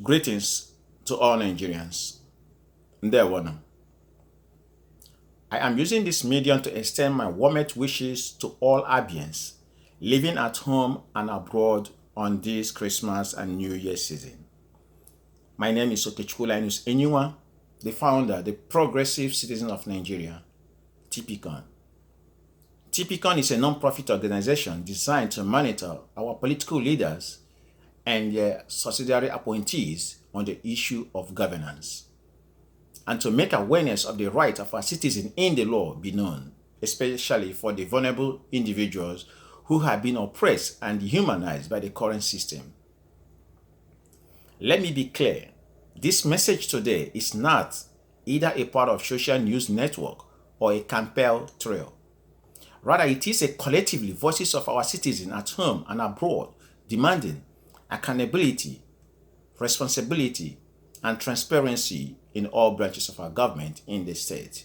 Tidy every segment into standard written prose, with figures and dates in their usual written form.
Greetings to all Nigerians. Ndewono. I am using this medium to extend my warmest wishes to all Abians living at home and abroad on this Christmas and New Year season. My name is Okechukwu Linus Enyuwa, the founder, the Progressive Citizen of Nigeria, TPCON. TPCON is a non-profit organization designed to monitor our political leaders and their subsidiary appointees on the issue of governance, and to make awareness of the right of our citizens in the law be known, especially for the vulnerable individuals who have been oppressed and dehumanized by the current system. Let me be clear, this message today is not either a part of social news network or a campaign trail. Rather, it is a collectively voices of our citizens at home and abroad demanding accountability, responsibility, and transparency in all branches of our government in the state.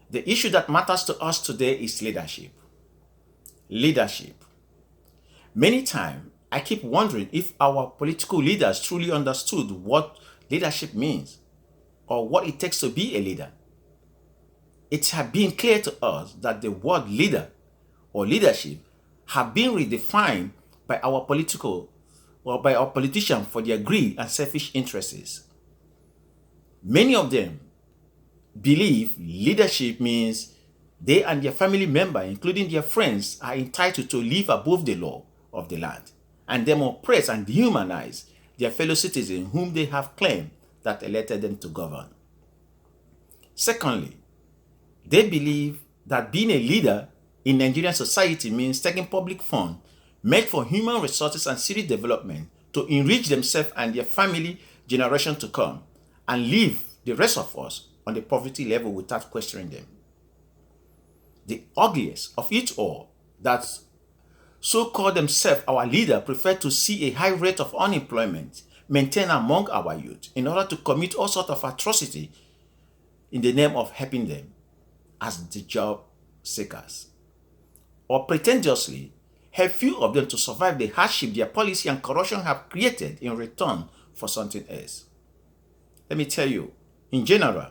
The issue that matters to us today is leadership. Leadership. Many times, I keep wondering if our political leaders truly understood what leadership means or what it takes to be a leader. It has been clear to us that the word leader or leadership have been redefined by our politicians for their greed and selfish interests. Many of them believe leadership means they and their family member, including their friends, are entitled to live above the law of the land and them oppress and dehumanize their fellow citizens whom they have claimed that elected them to govern. Secondly, they believe that being a leader in Nigerian society means taking public funds made for human resources and city development to enrich themselves and their family generation to come and leave the rest of us on the poverty level without questioning them. The ugliest of it all, that so-called themselves our leader prefer to see a high rate of unemployment maintained among our youth in order to commit all sorts of atrocity in the name of helping them as the job seekers, or pretentiously help few of them to survive the hardship their policy and corruption have created in return for something else. Let me tell you, in general,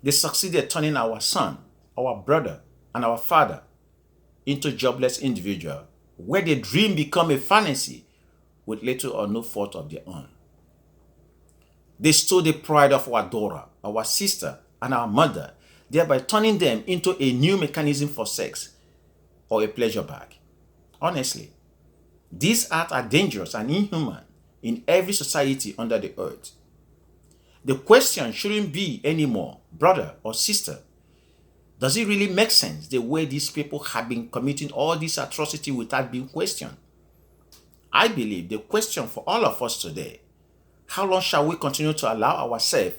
they succeeded turning our son, our brother, and our father into jobless individuals, where their dream become a fantasy with little or no fault of their own. They stole the pride of our daughter, our sister, and our mother, thereby turning them into a new mechanism for sex or a pleasure bag. Honestly, these acts are dangerous and inhuman in every society under the earth. The question shouldn't be anymore, brother or sister, does it really make sense the way these people have been committing all this atrocity without being questioned? I believe the question for all of us today, how long shall we continue to allow ourselves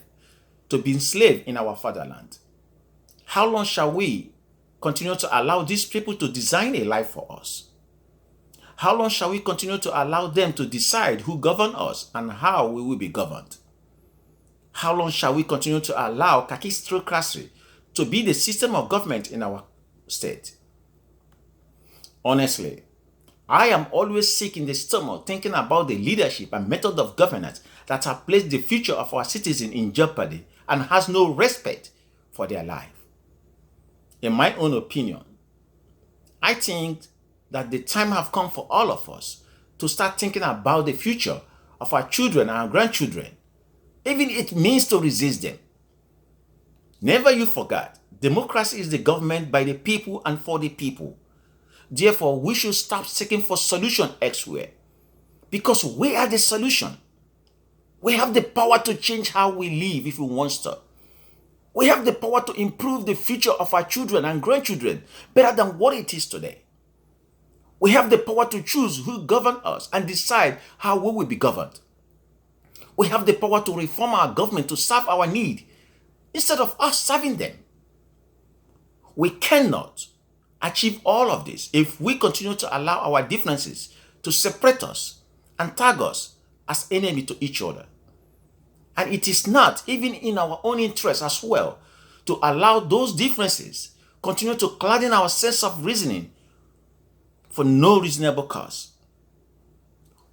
to be enslaved in our fatherland? How long shall we continue to allow these people to design a life for us? How long shall we continue to allow them to decide who govern us and how we will be governed? How long shall we continue to allow kakistocracy to be the system of government in our state? Honestly, I am always sick in the stomach thinking about the leadership and method of governance that have placed the future of our citizens in jeopardy and has no respect for their life. In my own opinion, I think that the time have come for all of us to start thinking about the future of our children and our grandchildren, even if it means to resist them. Never you forget, democracy is the government by the people and for the people. Therefore, we should stop seeking for solution elsewhere, because we are the solution. We have the power to change how we live if we want to. We have the power to improve the future of our children and grandchildren better than what it is today. We have the power to choose who govern us and decide how we will be governed. We have the power to reform our government to serve our need instead of us serving them. We cannot achieve all of this if we continue to allow our differences to separate us and tag us as enemy to each other. And it is not even in our own interest as well to allow those differences continue to clouding our sense of reasoning for no reasonable cause.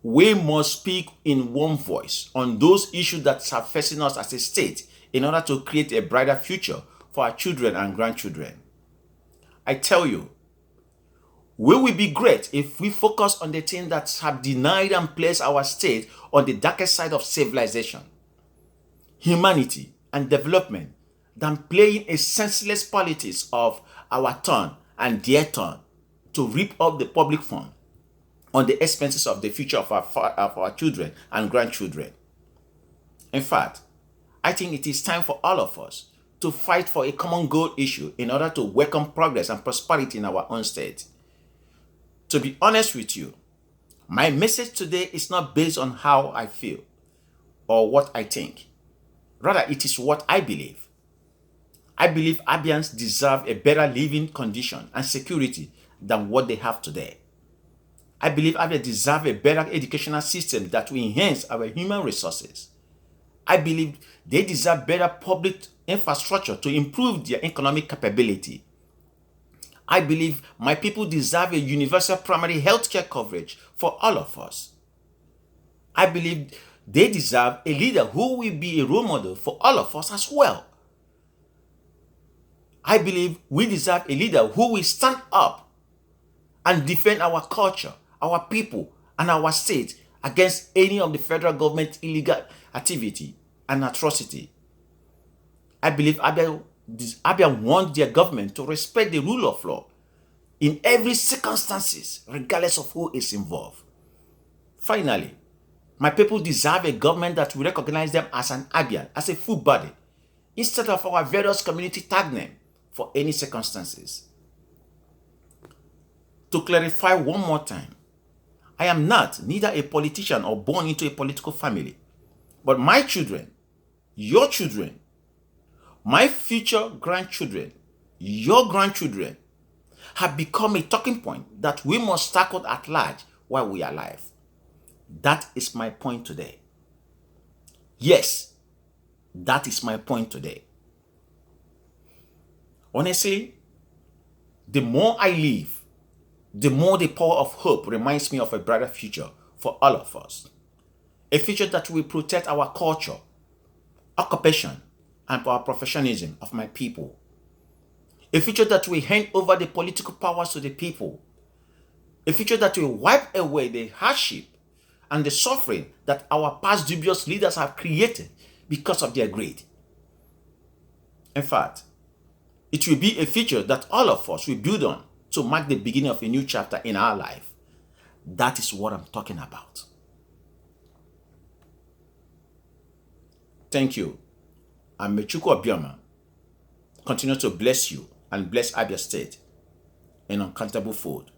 We must speak in one voice on those issues that are facing us as a state in order to create a brighter future for our children and grandchildren. I tell you, we will be great if we focus on the things that have denied and placed our state on the darkest side of civilization, humanity, and development than playing a senseless politics of our turn and their turn to rip up the public fund on the expenses of the future of our children and grandchildren. In fact, I think it is time for all of us to fight for a common goal issue in order to welcome progress and prosperity in our own state. To be honest with you, my message today is not based on how I feel or what I think. Rather, it is what I believe. I believe Abians deserve a better living condition and security than what they have today. I believe Abia deserve a better educational system that will enhance our human resources. I believe they deserve better public infrastructure to improve their economic capability. I believe my people deserve a universal primary health care coverage for all of us. I believe they deserve a leader who will be a role model for all of us as well. I believe we deserve a leader who will stand up and defend our culture, our people, and our state against any of the federal government illegal activity and atrocity. I believe Abia wants their government to respect the rule of law in every circumstances, regardless of who is involved. Finally, my people deserve a government that will recognize them as an Abian, as a full body, instead of our various community tag name for any circumstances. To clarify one more time, I am not neither a politician or born into a political family, but my children, your children, my future grandchildren, your grandchildren have become a talking point that we must tackle at large while we are alive. That is my point today. Yes, that is my point today. Honestly, the more I live, the more the power of hope reminds me of a brighter future for all of us. A future that will protect our culture, occupation, and our professionalism of my people. A future that will hand over the political powers to the people. A future that will wipe away the hardship and the suffering that our past dubious leaders have created because of their greed. In fact, it will be a future that all of us will build on to mark the beginning of a new chapter in our life. That is what I'm talking about. Thank you. And may Chukwu Obioma continue to bless you and bless Abia State in uncountable fold.